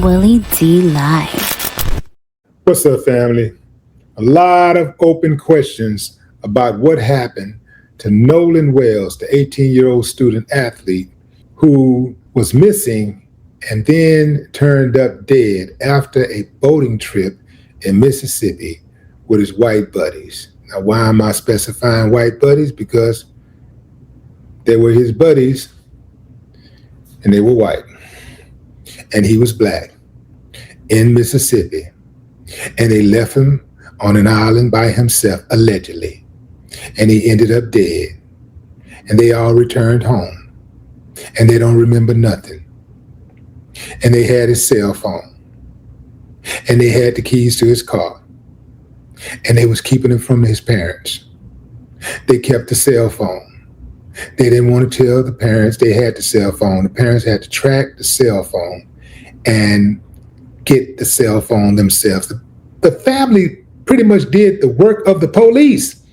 Willie D Live. What's up, family? A lot of open questions about what happened to Nolan Wells, the 18-year-old student athlete who was missing and then turned up dead after a boating trip in Mississippi with his white buddies. Now, why am I specifying white buddies? Because they were his buddies and they were white and he was black in Mississippi, and they left him on an island by himself, allegedly, and he ended up dead, and they all returned home, and they don't remember nothing, and they had his cell phone, and they had the keys to his car, and they was keeping him from his parents. They kept the cell phone. They didn't want to tell the parents they had the cell phone. The parents had to track the cell phone and get the cell phone themselves. The family pretty much did the work of the police.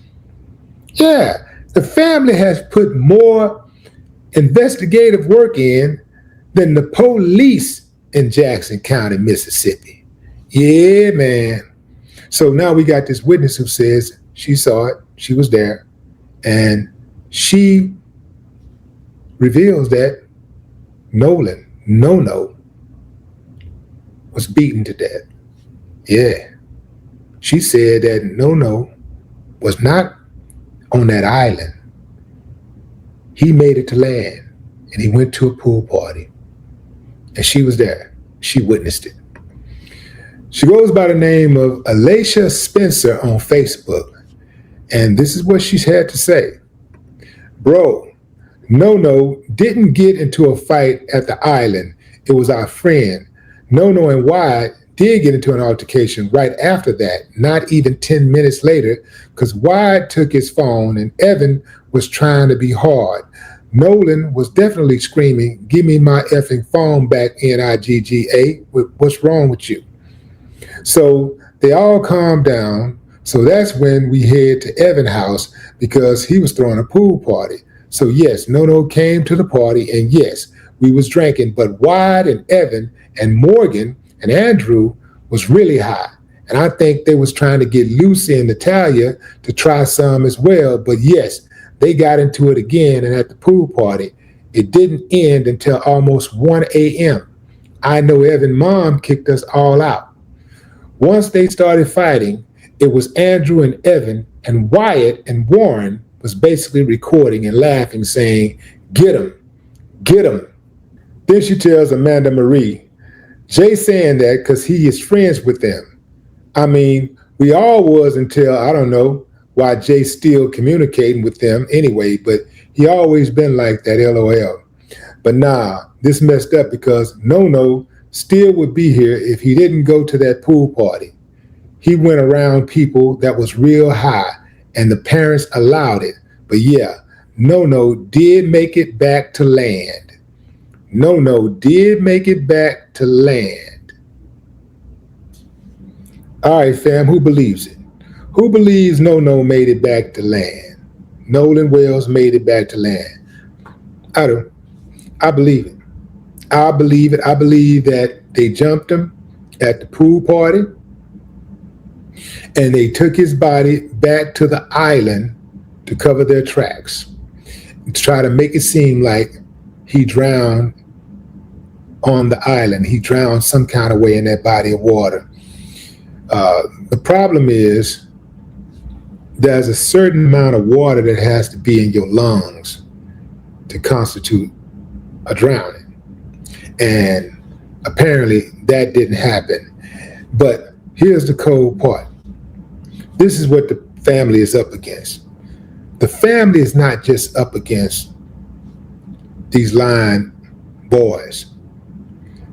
Yeah, the family has put more investigative work in than the police in Jackson County, Mississippi. Yeah, man. So now we got this witness who says she saw it, she was there, and she reveals that Nolan, No, was beaten to death. Yeah. She said that No was not on that island. He made it to land, and he went to a pool party, and she was there. She witnessed it. She goes by the name of Allayia Spencer on Facebook, and this is what she's had to say. Bro, No didn't get into a fight at the island. It was our friend. No and Wyatt did get into an altercation right after that, not even 10 minutes later, because Wyatt took his phone and Evan was trying to be hard. Nolan was definitely screaming, "Give me my effing phone back, NIGGA. What's wrong with you?" So they all calmed down. So that's when we head to Evan's house because he was throwing a pool party. So yes, No came to the party, and yes, we was drinking, but Wyatt and Evan and Morgan and Andrew was really high. And I think they was trying to get Lucy and Natalia to try some as well. But yes, they got into it again. And at the pool party, it didn't end until almost 1 a.m. I know Evan's mom kicked us all out. Once they started fighting, it was Andrew and Evan, and Wyatt and Warren was basically recording and laughing, saying, "Get him, get him." Then she tells Amanda Marie, Jay saying that because he is friends with them. I mean, we all was until, I don't know why Jay's still communicating with them anyway, but he always been like that, LOL. But nah, this messed up because No still would be here if he didn't go to that pool party. He went around people that was real high and the parents allowed it. But yeah, No did make it back to land. No did make it back to land. All right, fam, who believes it? Who believes No made it back to land? Nolan Wells made it back to land. I do. I believe it. I believe it. I believe that they jumped him at the pool party and they took his body back to the island to cover their tracks, to try to make it seem like he drowned on the island. He drowned some kind of way in that body of water. The problem is there's a certain amount of water that has to be in your lungs to constitute a drowning. And apparently that didn't happen. But here's the cold part. This is what the family is up against. The family is not just up against these lying boys.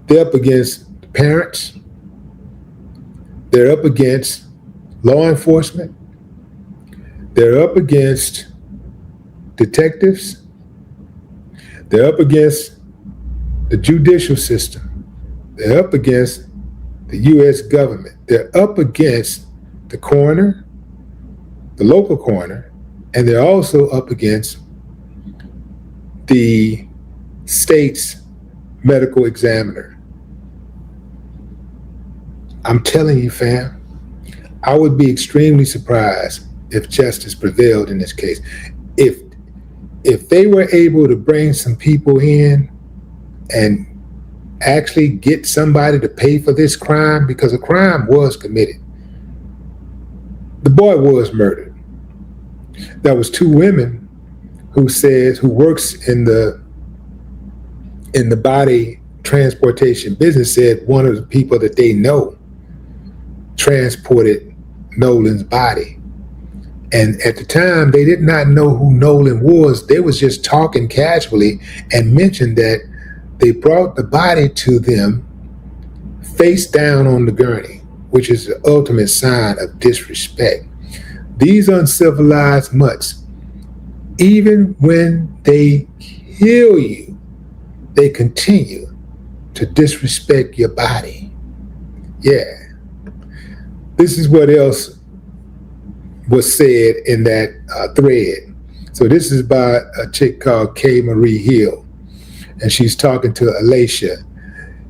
They're up against the parents. They're up against law enforcement. They're up against detectives. They're up against the judicial system. They're up against the U.S. government. They're up against the coroner, the local coroner, and they're also up against the state's medical examiner. I'm telling you, fam, I would be extremely surprised if justice prevailed in this case. If if they were able to bring some people in and actually get somebody to pay for this crime, because a crime was committed. The boy was murdered. There was two women who works in the body transportation business, said one of the people that they know transported Nolan's body. And at the time, they did not know who Nolan was. They was just talking casually and mentioned that they brought the body to them face down on the gurney, which is the ultimate sign of disrespect. These uncivilized mutts, even when they kill you, they continue to disrespect your body. Yeah. This is what else was said in that thread. So this is by a chick called K. Marie Hill, and she's talking to Allayia.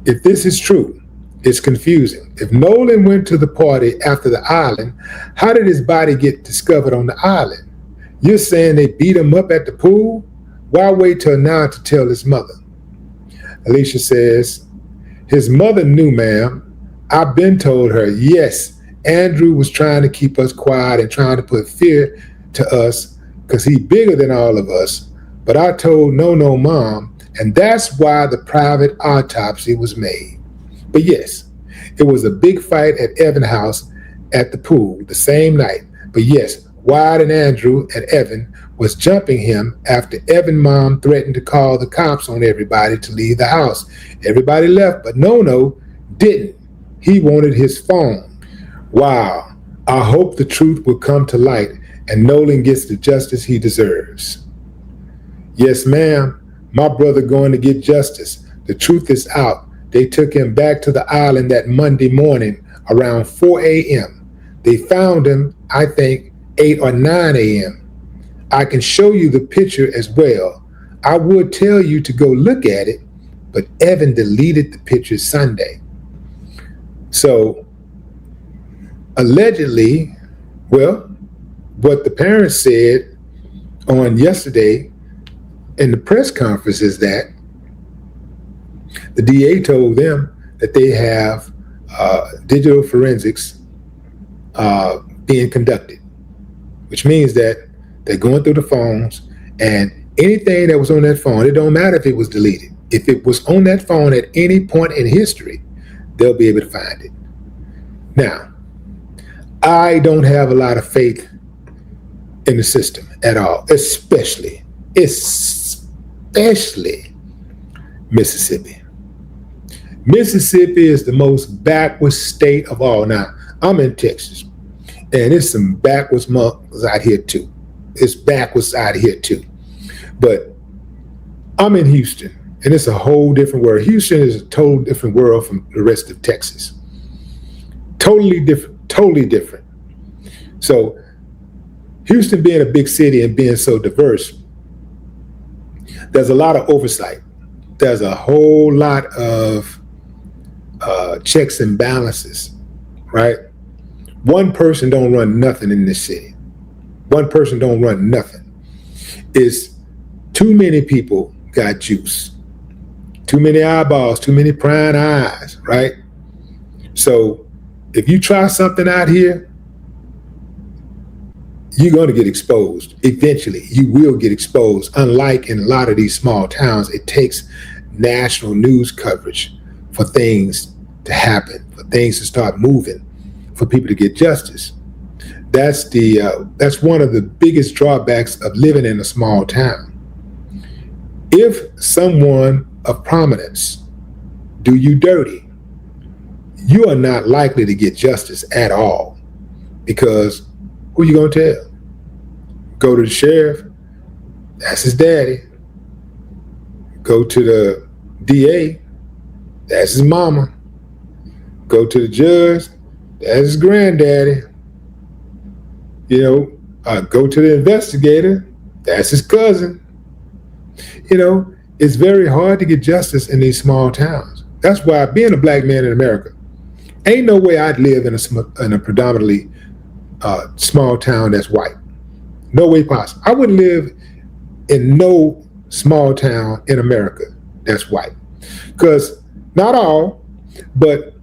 If this is true, it's confusing. If Nolan went to the party after the island, how did his body get discovered on the island? You're saying they beat him up at the pool? Why wait till now to tell his mother? Allayia says, his mother knew, ma'am. I've been told her, yes, Andrew was trying to keep us quiet and trying to put fear to us because he's bigger than all of us. But I told no, mom, and that's why the private autopsy was made. But yes, it was a big fight at Evan's house at the pool the same night. But yes, Wyatt and Andrew and Evan was jumping him after Evan's mom threatened to call the cops on everybody to leave the house. Everybody left, but No didn't. He wanted his phone. Wow. I hope the truth will come to light and Nolan gets the justice he deserves. Yes, ma'am. My brother going to get justice. The truth is out. They took him back to the island that Monday morning around 4 a.m. They found him, I think, 8 or 9 a.m. I can show you the picture as well. I would tell you to go look at it, but Evan deleted the picture Sunday. So, allegedly, well, what the parents said on yesterday in the press conference is that the DA told them that they have digital forensics being conducted, which means that they're going through the phones and anything that was on that phone, it don't matter if it was deleted. If it was on that phone at any point in history, they'll be able to find it. Now, I don't have a lot of faith in the system at all, especially Mississippi. Mississippi is the most backwards state of all. Now, I'm in Texas, and it's some backwards monkeys out here too. It's backwards out here too. But I'm in Houston, and it's a whole different world. Houston is a total different world from the rest of Texas. Totally different. So Houston being a big city and being so diverse, there's a lot of oversight. There's a whole lot of checks and balances, right? One person don't run nothing in this city. One person don't run nothing. It's too many people got juice. Too many eyeballs, too many prying eyes, right? So if you try something out here, you're going to get exposed. Eventually, you will get exposed. Unlike in a lot of these small towns, it takes national news coverage for things to happen, for things to start moving, for people to get justice. That's one of the biggest drawbacks of living in a small town. If someone of prominence do you dirty, you are not likely to get justice at all, because who you gonna tell? Go to the sheriff, that's his daddy. Go to the DA, that's his mama. Go to the judge, that's his granddaddy. Go to the investigator, that's his cousin. It's very hard to get justice in these small towns. That's why being a black man in America, Ain't no way I'd live in a predominantly small town that's white. No way possible. I wouldn't live in no small town in America that's white. Because not all, but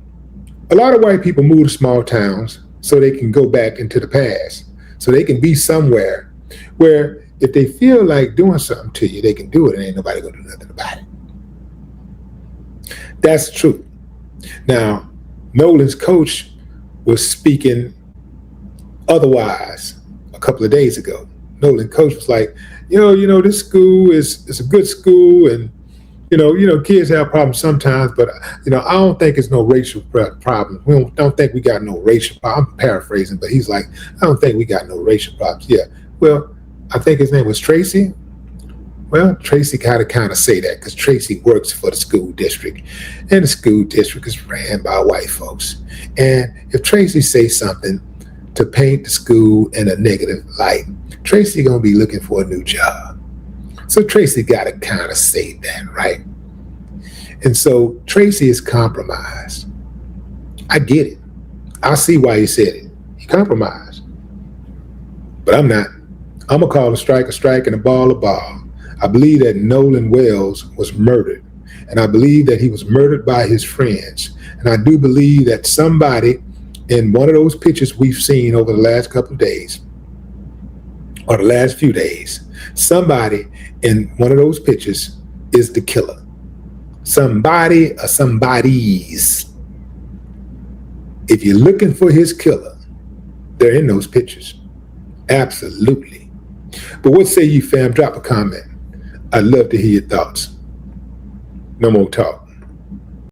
a lot of white people move to small towns so they can go back into the past. So they can be somewhere where if they feel like doing something to you, they can do it and ain't nobody gonna do nothing about it. That's true. Now, Nolan's coach was speaking otherwise a couple of days ago. Nolan's coach was like, this school is a good school, and kids have problems sometimes, but I don't think it's no racial problem. We don't think we got no racial problem. I'm paraphrasing, but he's like, I don't think we got no racial problems. Yeah. Well, I think his name was Tracy. Well, Tracy kind of say that because Tracy works for the school district, and the school district is ran by white folks. And if Tracy says something to paint the school in a negative light, Tracy gonna be looking for a new job. So Tracy gotta kind of say that, right? And so Tracy is compromised. I get it. I see why he said it. He compromised. But I'm not. I'm gonna call a strike and a ball. I believe that Nolan Wells was murdered. And I believe that he was murdered by his friends. And I do believe that somebody in one of those pictures we've seen over the last couple of days, or the last few days, somebody in one of those pictures is the killer. Somebody or somebodies. If you're looking for his killer, they're in those pictures. Absolutely. But what say you, fam? Drop a comment. I'd love to hear your thoughts. No more talk.